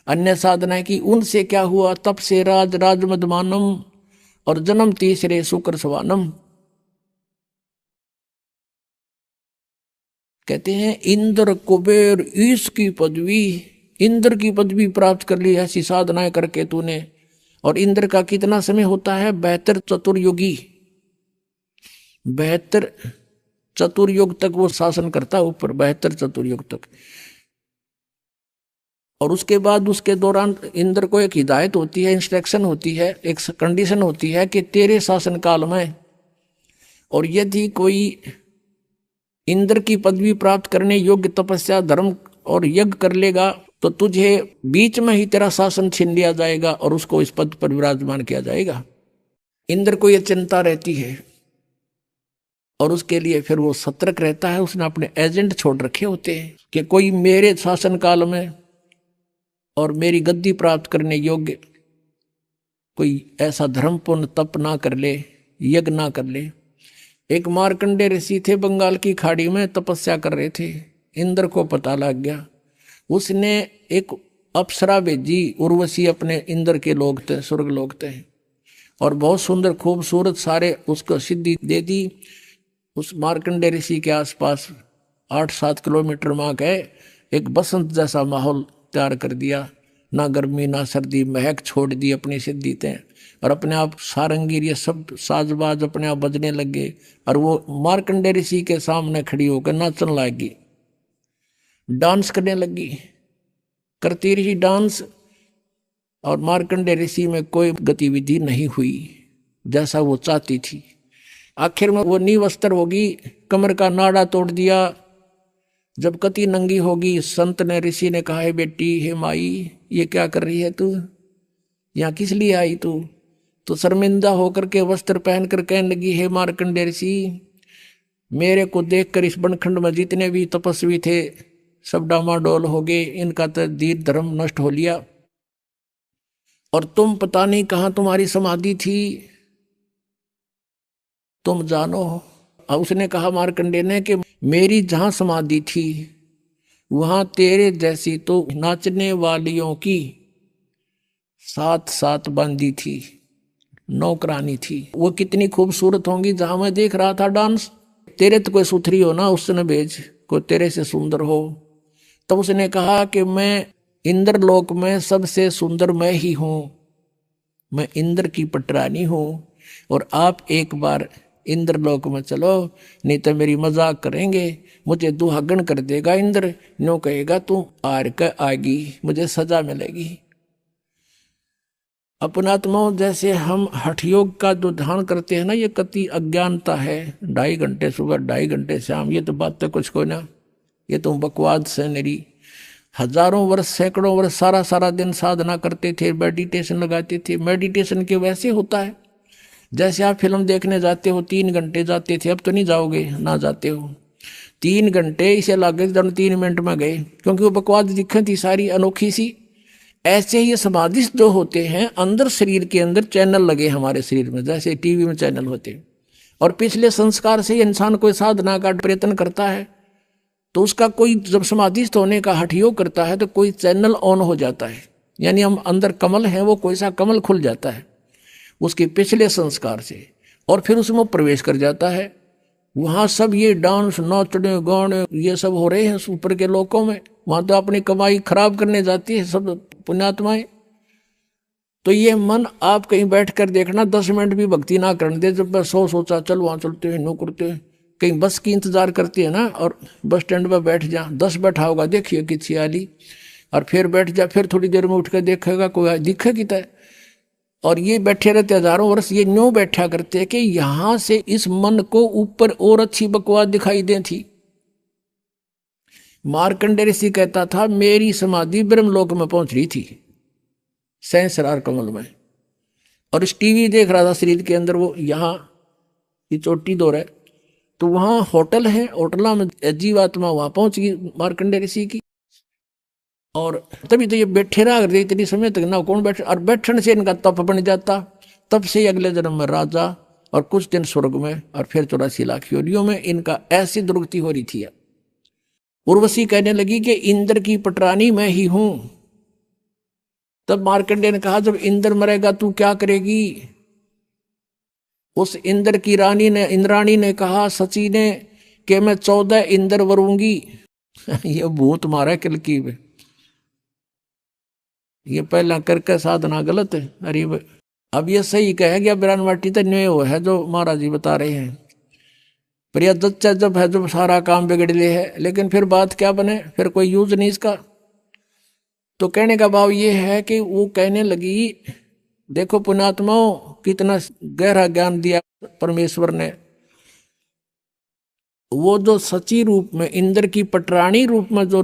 अन्य साधनाएं की। उनसे क्या हुआ? तप से राज राजमदमानम, और जन्म तीसरे शुक्र सवानम। कहते हैं इंद्र कुबेर ईश की पदवी, इंद्र की पदवी प्राप्त कर ली ऐसी साधनाएं करके तूने। और इंद्र का कितना समय होता है? 72 चतुर्युगी, 72 चतुर्युग तक वो शासन करता है ऊपर, 72 चतुर्युग तक। और उसके बाद उसके दौरान इंद्र को एक हिदायत होती है, इंस्ट्रक्शन होती है, एक कंडीशन होती है कि तेरे शासन काल में, और यदि कोई इंद्र की पदवी प्राप्त करने योग्य तपस्या धर्म और यज्ञ कर लेगा तो तुझे बीच में ही तेरा शासन छीन लिया जाएगा और उसको इस पद पर विराजमान किया जाएगा। इंद्र को यह चिंता रहती है और उसके लिए फिर वो सतर्क रहता है। उसने अपने एजेंट छोड़ रखे होते हैं कि कोई मेरे शासन काल में और मेरी गद्दी प्राप्त करने योग्य कोई ऐसा धर्मपूर्ण तप ना कर ले, यज्ञ ना कर ले। एक मार्कंडे ऋषि थे, बंगाल की खाड़ी में तपस्या कर रहे थे। इंद्र को पता लग गया, उसने एक अप्सरा भेजी, उर्वशी अपने इंद्र के लोग थे, स्वर्ग लोग थे, और बहुत सुंदर खूबसूरत सारे उसको सिद्धि दे दी। उस मार्कंडे ऋषि के आसपास 8-7 किलोमीटर वहाँ गए, एक बसंत जैसा माहौल तैयार कर दिया, ना गर्मी ना सर्दी, महक छोड़ दी अपनी सिद्धि ते, और अपने आप सारंगीर ये सब साजबाज अपने आप बजने लगे। और वो मार्कंडे ऋषि के सामने खड़ी होकर नाचने लगी, डांस करने लगी, करती रही डांस। और मार्कंडे ऋषि में कोई गतिविधि नहीं हुई जैसा वो चाहती थी। आखिर में वो निवस्त्र होगी, कमर का नाड़ा तोड़ दिया। जब कति नंगी होगी, संत ने ऋषि ने कहा, है बेटी, हे माई, ये क्या कर रही है तू, यहाँ किस लिए आई तू? तो शर्मिंदा होकर के वस्त्र पहन कर कहने लगी, हे मार्कंडे ऋषि, मेरे को देखकर इस बनखंड में जितने भी तपस्वी थे सब डामाडोल हो गए, इनका तो दीर धर्म नष्ट हो लिया, और तुम पता नहीं कहाँ तुम्हारी समाधि थी, तुम जानो। अब उसने कहा मार्कंडे ने कि मेरी जहां समाधि थी वहां तेरे जैसी तो नाचने वालियों की 7-7 बांदी थी, नौकरानी थी। वो कितनी खूबसूरत होंगी जहां मैं देख रहा था डांस। तेरे तो कोई सुथरी हो ना, उसने भेज, कोई तेरे से सुंदर हो। तब उसने कहा कि मैं इंद्रलोक में सबसे सुंदर मैं ही हूं, मैं इंद्र की पटरानी हूं, और आप एक बार इंद्रलोक में चलो, नहीं तो मेरी मजाक करेंगे, मुझे दुहागन कर देगा इंद्र, नो कहेगा तू आर का आगी, मुझे सजा मिलेगी। अपनात्माओं, जैसे हम हठ योग का जो ध्यान करते हैं ना, ये कति अज्ञानता है। 2.5 घंटे सुबह, 2.5 घंटे शाम, ये तो बात तो कुछ कोई ना, ये तो बकवाद से मेरी। हजारों वर्ष, सैकड़ों वर्ष सारा दिन साधना करते थे, मेडिटेशन लगाते थे। मेडिटेशन के वैसे होता है जैसे आप फिल्म देखने जाते हो, 3 घंटे जाते थे, अब तो नहीं जाओगे, ना जाते हो। 3 घंटे इसे लगे 3 मिनट में गए, क्योंकि वो बकवाद दिक्कत थी सारी अनोखी सी। ऐसे ही समाधिस्थ जो होते हैं, अंदर शरीर के अंदर चैनल लगे हमारे शरीर में, जैसे टीवी में चैनल होते हैं, और पिछले संस्कार से इंसान कोई साधना का प्रयत्न करता है तो उसका कोई, जब समाधिस्थ होने का हठ योग करता है तो कोई चैनल ऑन हो जाता है, यानी हम अंदर कमल है, वो कोई सा कमल खुल जाता है उसके पिछले संस्कार से, और फिर उसमें प्रवेश कर जाता है। वहां सब ये डांस, नाचने गाने ये सब हो रहे हैं ऊपर के लोकों में। वहां तो अपनी कमाई खराब करने जाती है सब पुण्यात्माएं। तो ये मन आप कहीं बैठ कर देखना, 10 मिनट भी भक्ति ना करने दे। जब मैं सोचा चल वहां चलते हैं, नो करते हैं, कहीं बस की इंतजार करती है ना, और बस स्टैंड पर बैठ जा, 10 बैठा होगा, देखिए कि छियाली, और फिर बैठ जा, फिर थोड़ी देर में उठ कर देखेगा कोई दिखेगी तय। और ये बैठे रहते हजारों वर्ष, ये न्यों बैठा करते कि यहां से इस मन को ऊपर और अच्छी बकवास दिखाई दे थी। मार्कंडे ऋषि कहता था, मेरी समाधि ब्रह्मलोक में पहुंच रही थी, सहस्रार कमल में, और इस टीवी देख रहा था शरीर के अंदर। वो यहाँ ये चोटी दौर है, तो वहां होटल है, होटला में जीवात्मा वहां पहुंच गई मार्कंडे ऋषि की, और तभी तो ये बैठे रहा करते इतनी समय तक ना, कौन बैठे, और बैठने से इनका तप बन जाता, तब से अगले जन्म में राजा और कुछ दिन स्वर्ग में, और फिर 84 लाख योनियों में इनका ऐसी दुर्गति हो रही थी। उर्वशी कहने लगी कि इंद्र की पटरानी मैं ही हूं। तब मार्कंडेय ने कहा, जब इंद्र मरेगा तू क्या करेगी? उस इंद्र की रानी ने, इंद्राणी ने कहा सची ने, कि मैं 14 इंद्र वरूंगी। ये भूत मारा किलकी में, ये पहला करके साधना गलत है। अरे अब ये सही कहे गया बिरान माटी तो न्याय वो है जो महाराज जी बता रहे हैं। प्रिया दच्चा जब है, जब सारा काम बिगड़ ले है, लेकिन फिर बात क्या बने, फिर कोई यूज नहीं इसका। तो कहने का भाव ये है कि वो कहने लगी, देखो पुण्यात्माओं, कितना गहरा ज्ञान दिया परमेश्वर ने। वो जो सची रूप में इंद्र की पटरानी रूप में जो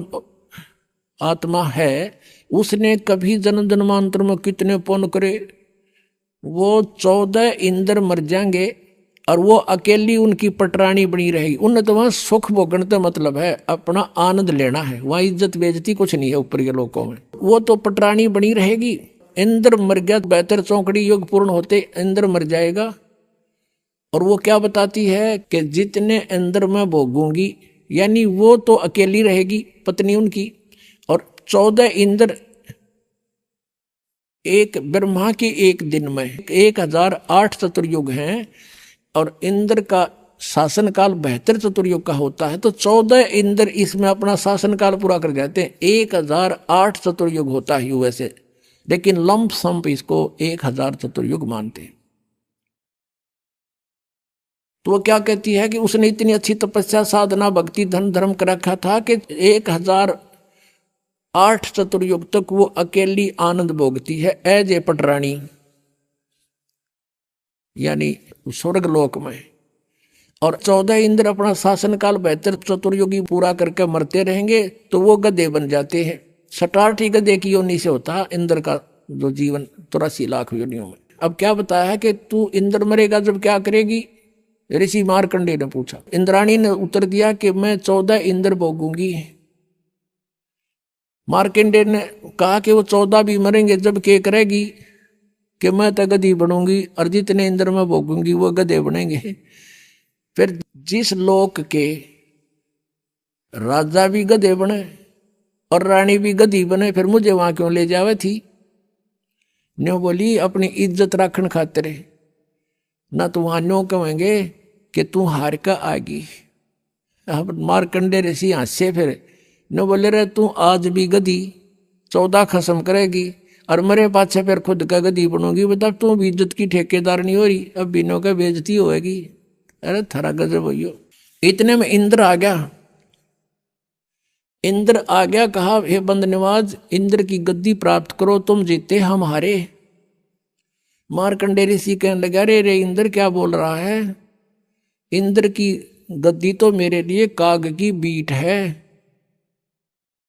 आत्मा है, उसने कभी जन्म जन्मांतर में कितने पुण्य करे, वो 14 इंद्र मर जाएंगे और वो अकेली उनकी पटरानी बनी रहेगी। उन्हें तो वहां सुख भोगने का मतलब है, अपना आनंद लेना है, वहां इज्जत बेइज्जती कुछ नहीं है ऊपर के लोगों में। वो तो पटरानी बनी रहेगी। इंद्र मर गया, बेहतर चौकड़ी युग पूर्ण होते इंद्र मर जाएगा। और वो क्या बताती है कि जितने इंद्र मैं भोगूंगी, यानी वो तो अकेली रहेगी पत्नी उनकी, और 14 इंद्र एक ब्रह्मा के एक दिन में 1008 चतुर्युग हैं, और इंद्र का शासन काल 72 चतुर्युग का होता है। तो 14 इंद्र इसमें अपना शासन काल पूरा कर जाते हैं। 1008 चतुर्युग होता है वैसे, लेकिन लंप संप इसको 1000 चतुर्युग मानते हैं। तो वो क्या कहती है कि उसने इतनी अच्छी तपस्या साधना भक्ति धन धर्म कर रखा था कि 1008 चतुर्युग तक वो अकेली आनंद भोगती है एज ए पटरानी, यानी स्वर्ग लोक में। और 14 इंद्र अपना शासन काल 72 चतुर्युगी पूरा करके मरते रहेंगे, तो वो गधे बन जाते हैं। 67 गधे की योनि से होता है इंद्र का जो जीवन 83 लाख योनियों में। अब क्या बताया है कि तू इंद्र मरेगा जब क्या करेगी? ऋषि मार्कंडेय ने पूछा। इंद्राणी ने उत्तर दिया कि मैं 14 इंद्र भोगूंगी। मार्कंडेय ने कहा कि वो 14 भी मरेंगे जब क्या करेगी कि मैं तो गधी बनूंगी, और जितने इंद्र में भोगूंगी वो गधे बनेंगे। फिर जिस लोक के राजा भी गधे बने और रानी भी गधी बने, फिर मुझे वहां क्यों ले जावे थी? न्यो बोली अपनी इज्जत रखने खातिर, ना तो वहां न्यो कहेंगे कि तू हार का आगी। अब मार्कंडेय ऋषि हंसे, फिर न्यो बोले रे तू आज भी गधी 14 खत्म करेगी और मेरे पाछे फिर खुद का गधी बनोगी। बता तू भी इज्जत की ठेकेदार नहीं हो रही, अब बिनो का बेइज्जती होगी। अरे थारा गजब हो। इतने में इंद्र आ गया। इंद्र आ गया, कहा हे बंदनवाज, इंद्र की गद्दी प्राप्त करो, तुम जीते हम हारे। मार्कंडेय ऋषि कहने लगा, रे रे इंद्र क्या बोल रहा है? इंद्र की गद्दी तो मेरे लिए काग की बीट है,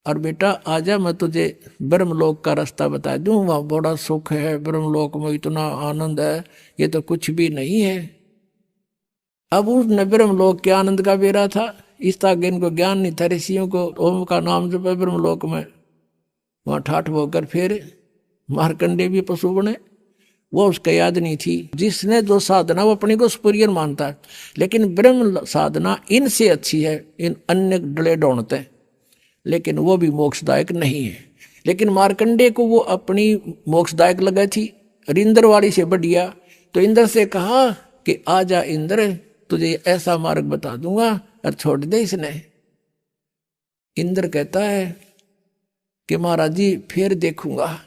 और बेटा आजा मैं तुझे ब्रह्मलोक का रास्ता बता दूं, वहां बड़ा सुख है, ब्रह्मलोक में इतना आनंद है, ये तो कुछ भी नहीं है। अब उसने ब्रह्मलोक के आनंद का बेरा था, इस तागे इनको ज्ञान नहीं था ऋषियों को। ओम का नाम जब है ब्रह्मलोक में, वहां ठाठ होकर फिर मार्कंडेय भी पशु बने, वो उसका याद नहीं थी। जिसने जो साधना वो अपने को सुपीरियर मानता है, लेकिन ब्रह्म साधना इनसे अच्छी है, इन अन्य डले ढूंढते, लेकिन वो भी मोक्षदायक नहीं है। लेकिन मार्कंडेय को वो अपनी मोक्षदायक लगा थी, इंद्र वाली से बढ़िया। तो इंद्र से कहा कि आजा इंद्र, तुझे ऐसा मार्ग बता दूंगा, और छोड़ दे इसने। इंद्र कहता है कि महाराज जी फिर देखूंगा,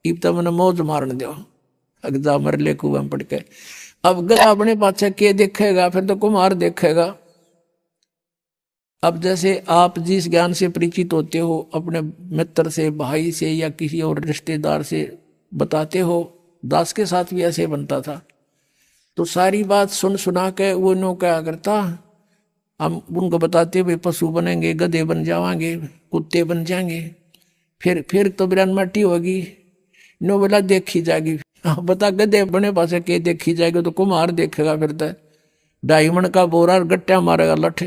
इब तो मैंने मौज मारने दो, अगजा मर ले कुआ पड़ के। अब गधा अपने पाछे के देखेगा, फिर तो कुमार देखेगा। अब जैसे आप जिस ज्ञान से परिचित होते हो, अपने मित्र से, भाई से, या किसी और रिश्तेदार से बताते हो, दास के साथ भी ऐसे बनता था। तो सारी बात सुन सुना के वो नो क्या करता, हम उनको बताते भाई पशु बनेंगे, गधे बन जावांगे, कुत्ते बन जाएंगे, फिर तो बिरान माटी होगी। नो बोला देखी जाएगी। बता गधे बने पासे के देखी जाएगी, तो कुम्हार देखेगा, फिर तो डायमंड का बोरा गट्टा मारेगा लठ।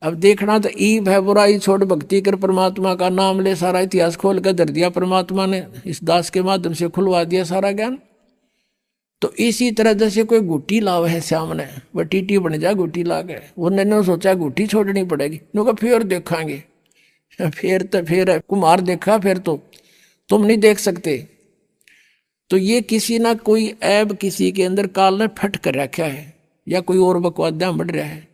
अब देखना तो ईब है, बुराई छोड़ भक्ति कर, परमात्मा का नाम ले, सारा इतिहास खोल कर धर दिया परमात्मा ने, इस दास के माध्यम से खुलवा दिया सारा ज्ञान। तो इसी तरह जैसे कोई गुट्टी लाव है सामने, वह टीटी बन जा गुट्टी ला गए, उन्होंने सोचा गुट्टी छोड़नी पड़ेगी, उन्होंने फिर देखांगे, फिर कुम्हार देखा, फिर तो तुम नहीं देख सकते। तो ये किसी ना कोई ऐब किसी के अंदर काल ने फट कर रखा है, या कोई और बकवाद बढ़ रहा है,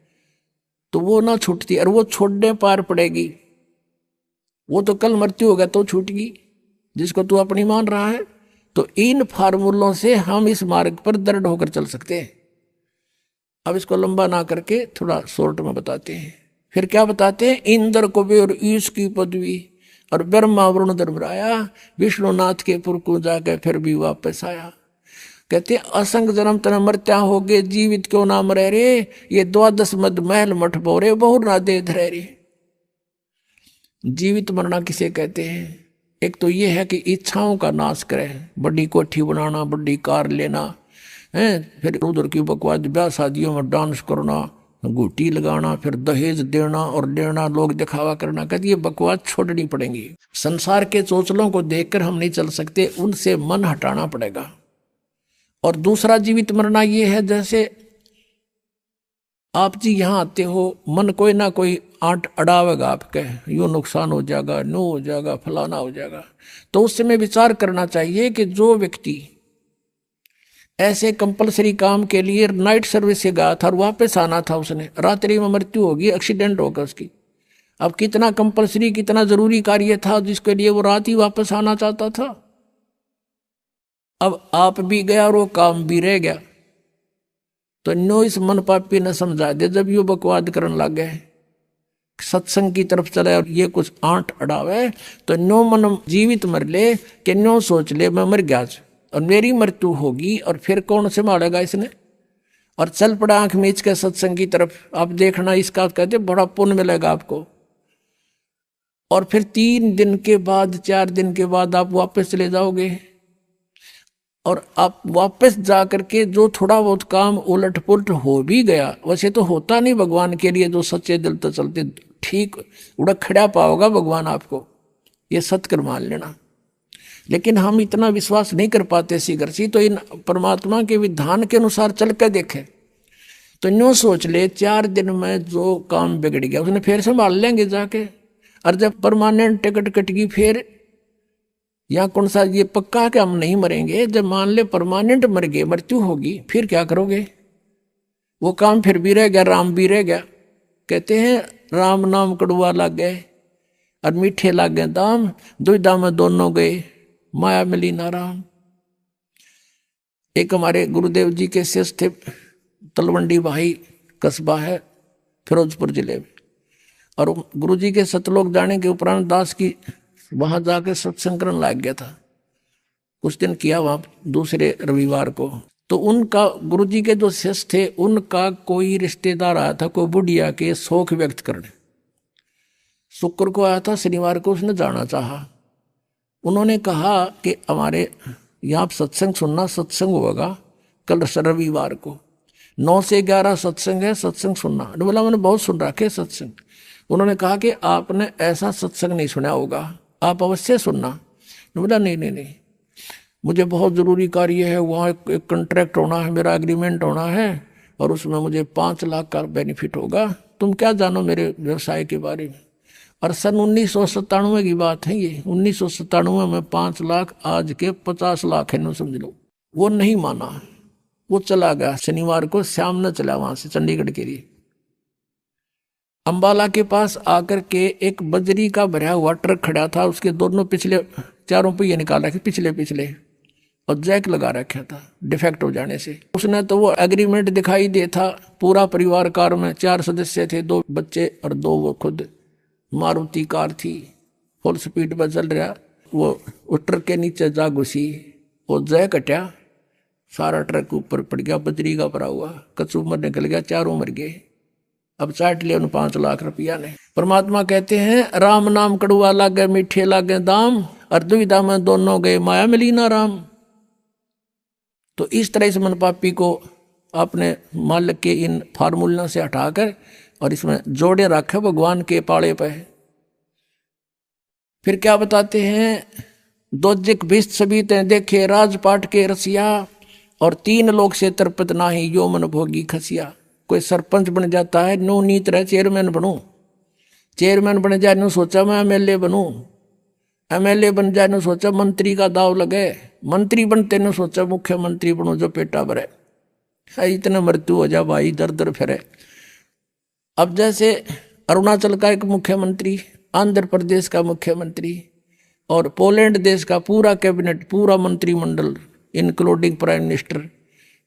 तो वो ना छूटती, और वो छोड़ने पार पड़ेगी। वो तो कल मृत्यु होगा तो छूटेगी, जिसको तू अपनी मान रहा है। तो इन फार्मूलों से हम इस मार्ग पर दृढ़ होकर चल सकते हैं। अब इसको लंबा ना करके थोड़ा शॉर्ट में बताते हैं। फिर क्या बताते हैं, इंद्र को भी और ईश की पदवी, और ब्रह्मा वरुण धर्मराया, विष्णुनाथ के पुर को जाके फिर भी वापस आया। कहते असंग जन्म तना मरत्या हो गए, जीवित क्यों ना मरे रे, ये 12 मद महल मठ बोरे बहुर ना दे धरे रे। जीवित मरना किसे कहते हैं? एक तो ये है कि इच्छाओं का नाश करे, बड़ी कोठी बनाना, बड़ी कार लेना है, फिर उधर की बकवाद ब्याह शादियों में डांस करना, घूटी लगाना, फिर दहेज देना और लेना, लोग दिखावा करना। कहते ये बकवाद छोड़नी पड़ेगी। संसार के चोचलों को देखकर हम नहीं चल सकते, उनसे मन हटाना पड़ेगा। और दूसरा जीवित मरना ये है, जैसे आप जी यहाँ आते हो, मन कोई ना कोई आंट अड़ावेगा आपके, यूँ नुकसान हो जाएगा, नो हो जाएगा, फलाना हो जाएगा। तो उस समय विचार करना चाहिए कि जो व्यक्ति ऐसे कंपलसरी काम के लिए नाइट सर्विस से गया था और वापस आना था, उसने रात्रि में मृत्यु होगी, एक्सीडेंट होगा उसकी। अब कितना कंपलसरी, कितना जरूरी कार्य था जिसके लिए वो रात ही वापस आना चाहता था। अब आप भी गया और वो काम भी रह गया। तो नो इस मन पापी ने समझा दे, जब यो बकवाद करने लग गए, सत्संग की तरफ चले और ये कुछ आंट अड़ावे, तो नो मन जीवित मर ले कि नो सोच ले मैं मर गया और मेरी मृत्यु होगी, और फिर कौन संभालेगा इसने। और चल पड़ा आंख मीच के सत्संग की तरफ। आप देखना, इसका कहते बड़ा पुण्य मिलेगा आपको। और फिर 3 दिन के बाद, 4 दिन के बाद आप वापस चले जाओगे, और आप वापस जा करके जो थोड़ा बहुत काम उलट पुलट हो भी गया, वैसे तो होता नहीं भगवान के लिए, जो सच्चे दिल तो चलते ठीक उड़क खड़ा पाओगा भगवान आपको, ये सत्कर मान लेना। लेकिन हम इतना विश्वास नहीं कर पाते शीघ्र सी। तो इन परमात्मा के विधान के अनुसार चल के देखे, तो न्यू सोच ले 4 दिन में जो काम बिगड़ गया उसने फिर संभाल लेंगे जाके। और जब परमानेंट टिकट कटेगी फिर, या कौन सा ये पक्का कि हम नहीं मरेंगे, जब मान ले परमानेंट मर गए, मृत्यु होगी, फिर क्या करोगे? वो काम फिर भी रह गया, राम भी रह गया। कहते हैं राम नाम कड़ुआ लग गए और मीठे लग गए दाम, दुविधा में दोनों गए, माया मिली ना राम। एक हमारे गुरुदेव जी के शिष्य थे, तलवंडी भाई कस्बा है फिरोजपुर जिले में, और गुरु जी के सतलोक जाने के उपरांत दास की वहां जाकर सत्संग करने लग गया था। कुछ दिन किया वहां, दूसरे रविवार को। तो उनका गुरुजी के जो शिष्य थे, उनका कोई रिश्तेदार आया था, कोई बुढ़िया के शौक व्यक्त करने। शुक्र को आया था, शनिवार को उसने जाना चाहा। उन्होंने कहा कि हमारे यहाँ सत्संग सुनना, सत्संग होगा कल रविवार को 9 से 11 सत्संग है, सत्संग सुनना। बोला मैंने बहुत सुन रखे सत्संग। उन्होंने कहा कि आपने ऐसा सत्संग नहीं सुना होगा, आप अवश्य सुनना। बोला नहीं, मुझे बहुत ज़रूरी कार्य है, वहाँ एक कॉन्ट्रैक्ट होना है, मेरा एग्रीमेंट होना है, और उसमें मुझे 5 लाख का बेनिफिट होगा। तुम क्या जानो मेरे व्यवसाय के बारे में। और सन 1997 की बात है ये, 1997 में 5 लाख, आज के 50 लाख है, न समझ लो। वो नहीं माना, वो चला गया। शनिवार को शाम न चला वहाँ से चंडीगढ़ के लिए। अंबाला के पास आकर के एक बजरी का भरा हुआ ट्रक खड़ा था, उसके दोनों पिछले 4 पहिए निकाल रखे, पिछले, और जैक लगा रखा था डिफेक्ट हो जाने से। उसने तो वो एग्रीमेंट दिखाई दे था, पूरा परिवार कार में 4 सदस्य थे, 2 बच्चे और 2 वो खुद। मारुति कार थी, फुल स्पीड पर चल रहा। वो ट्रक के नीचे जा घुसी, वो जैक हटा, सारा ट्रक ऊपर पड़ गया, बजरी का भरा हुआ, कचूमर निकल गया, 4 मर गए। अब चाट लिया उन 5 लाख रुपया ने। परमात्मा कहते हैं राम नाम कड़ुआ लागे, मीठे लागे दाम, और दुविधा में दोनों गए, माया मिली ना राम। तो इस तरह से मन पापी को अपने मालिक के इन फार्मूलों से हटाकर और इसमें जोड़े रखे भगवान के पाले पे। फिर क्या बताते हैं, दोजिक भिष्ट सभी ते देखे राजपाट के रसिया, और 3 लोग से तरपत नाही यो मन भोगी खसिया। कोई सरपंच बन जाता है, नो नीत रहे चेयरमैन बनूं, चेयरमैन बन जाए नो सोचा मैं एमएलए बनूं, एमएलए बन जाए नो सोचा मंत्री का दाव लगे, मंत्री बनते नो सोचा मुख्यमंत्री बनूं जो पेटा भरे। इतना मृत्यु हो जा भाई, दर दर फिरे। अब जैसे अरुणाचल का एक मुख्यमंत्री, आंध्र प्रदेश का मुख्यमंत्री और पोलैंड देश का पूरा कैबिनेट, पूरा मंत्रिमंडल इंक्लूडिंग प्राइम मिनिस्टर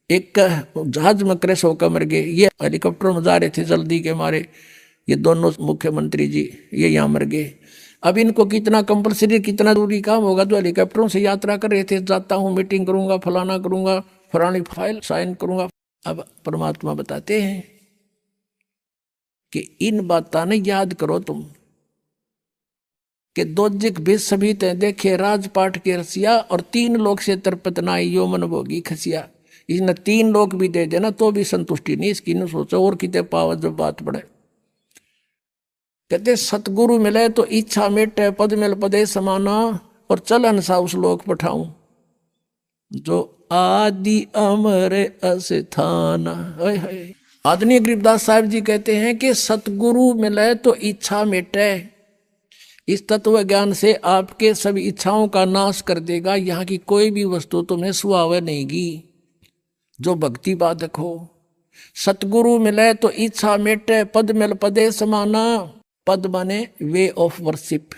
एक जहाज में क्रैश होकर मर गए। ये हेलीकॉप्टर में जा रहे थे जल्दी के मारे, ये दोनों मुख्यमंत्री जी ये यहाँ मर गए। अब इनको कितना कंपलसरी, कितना जरूरी काम होगा, जो हेलीकॉप्टरों से यात्रा कर रहे थे, जाता हूँ मीटिंग करूंगा, फलाना करूंगा, फलानी फाइल साइन करूंगा। अब परमात्मा बताते हैं कि इन बातों ने याद करो तुम कि दोजिक बीस सभी ते देखे राजपाट के रसिया और 3 लोग से तरपत नाई यो मन भोगी खसिया। इसने 3 लोग भी दे देना तो भी संतुष्टि नहीं इसकी, न सोचो और कितने पावत जब बात बढ़े। कहते सतगुरु मिले तो इच्छा मेटे पद मिल पदे समाना और चलन सा उस लोक पठाऊं जो आदि अमर अस्थाना। आदरणीय गरीबदास साहब जी कहते हैं कि सतगुरु मिले तो इच्छा मेटे। इस तत्व ज्ञान से आपके सभी इच्छाओं का नाश कर देगा। यहाँ की कोई भी वस्तु तुम्हें सुहावे नहींगी जो भक्ति बाधक हो। सतगुरु मिले तो इच्छा मेटे पद मिल पदे समाना। पद माने वे ऑफ वर्शिप।